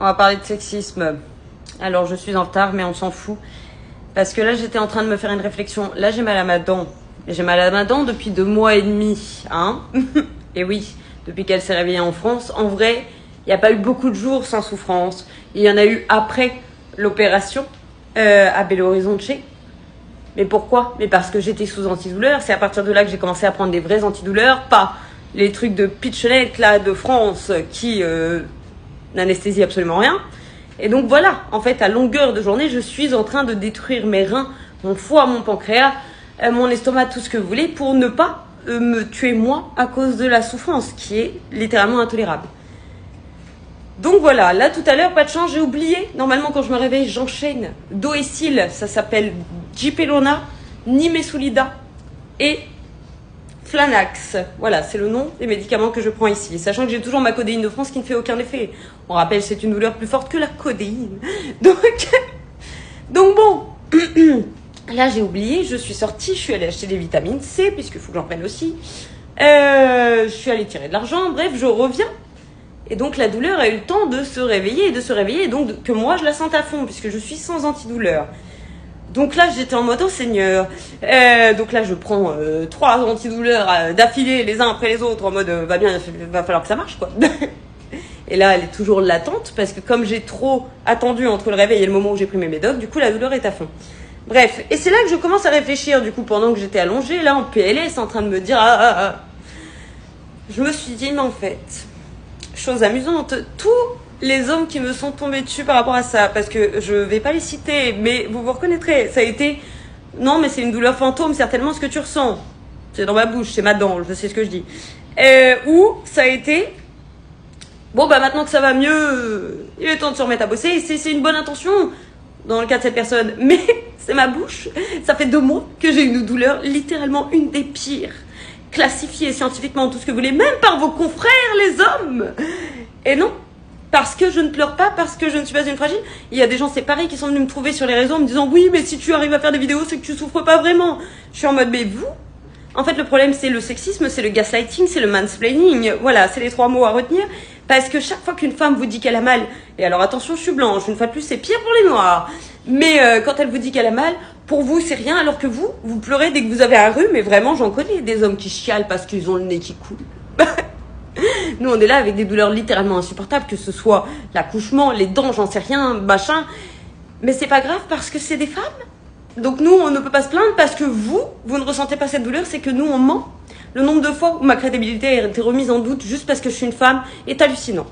On va parler de sexisme. Alors, je suis en retard, mais on s'en fout. Parce que là, j'étais en train de me faire une réflexion. Là, j'ai mal à ma dent. J'ai mal à ma dent depuis 2 mois et demi. Hein. Et oui, depuis qu'elle s'est réveillée en France. En vrai, il n'y a pas eu beaucoup de jours sans souffrance. Il y en a eu après l'opération à Belo Horizonte. Mais pourquoi? Mais parce que j'étais sous antidouleur. C'est à partir de là que j'ai commencé à prendre des vrais antidouleurs. Pas les trucs de pitchenette là de France qui n'anesthésient absolument rien. Et donc voilà, en fait, à longueur de journée, je suis en train de détruire mes reins, mon foie, mon pancréas, mon estomac, tout ce que vous voulez, pour ne pas me tuer moi à cause de la souffrance, qui est littéralement intolérable. Donc voilà, là tout à l'heure, pas de chance, j'ai oublié. Normalement, quand je me réveille, j'enchaîne Doecil, ça s'appelle Dipelona, Nimesulida et Flanax. Voilà, c'est le nom des médicaments que je prends ici. Sachant que j'ai toujours ma codéine de France qui ne fait aucun effet. On rappelle, c'est une douleur plus forte que la codéine. Donc bon, là j'ai oublié, je suis sortie, je suis allée acheter des vitamines C, puisqu'il faut que j'en prenne aussi. Je suis allée tirer de l'argent, bref, je reviens. Et donc la douleur a eu le temps de se réveiller, et donc que moi je la sente à fond, puisque je suis sans antidouleur. Donc là, j'étais en mode, oh Seigneur. Donc là, je prends 3 antidouleurs d'affilée, les uns après les autres, en mode, va bien, va falloir que ça marche, quoi. Et là, elle est toujours latente, parce que comme j'ai trop attendu entre le réveil et le moment où j'ai pris mes médocs, du coup, la douleur est à fond. Bref, et c'est là que je commence à réfléchir, du coup, pendant que j'étais allongée, là, en PLS, en train de me dire, Je me suis dit, mais en fait, chose amusante, tous les hommes qui me sont tombés dessus par rapport à ça, parce que je vais pas les citer, mais vous reconnaîtrez, ça a été, non mais c'est une douleur fantôme, certainement ce que tu ressens, c'est dans ma bouche, c'est ma dent, je sais ce que je dis, ou ça a été, bon bah maintenant que ça va mieux, il est temps de se remettre à bosser, c'est une bonne intention dans le cas de cette personne, mais c'est ma bouche, ça fait 2 mois que j'ai une douleur, littéralement une des pires, classifiée scientifiquement, tout ce que vous voulez, même par vos confrères les hommes, et non. Parce que je ne pleure pas, parce que je ne suis pas une fragile. Il y a des gens, c'est pareil, qui sont venus me trouver sur les réseaux en me disant « Oui, mais si tu arrives à faire des vidéos, c'est que tu souffres pas vraiment. » Je suis en mode « Mais vous ?» En fait, le problème, c'est le sexisme, c'est le gaslighting, c'est le mansplaining. Voilà, c'est les 3 mots à retenir. Parce que chaque fois qu'une femme vous dit qu'elle a mal, et alors attention, je suis blanche, une fois de plus, c'est pire pour les noirs. Mais quand elle vous dit qu'elle a mal, pour vous, c'est rien, alors que vous pleurez dès que vous avez un rhume. Et vraiment, j'en connais des hommes qui chialent parce qu'ils ont le nez qui coule. Nous, on est là avec des douleurs littéralement insupportables, que ce soit l'accouchement, les dents, j'en sais rien, machin. Mais c'est pas grave parce que c'est des femmes. Donc nous, on ne peut pas se plaindre parce que vous ne ressentez pas cette douleur, c'est que nous, on ment. Le nombre de fois où ma crédibilité a été remise en doute juste parce que je suis une femme est hallucinant.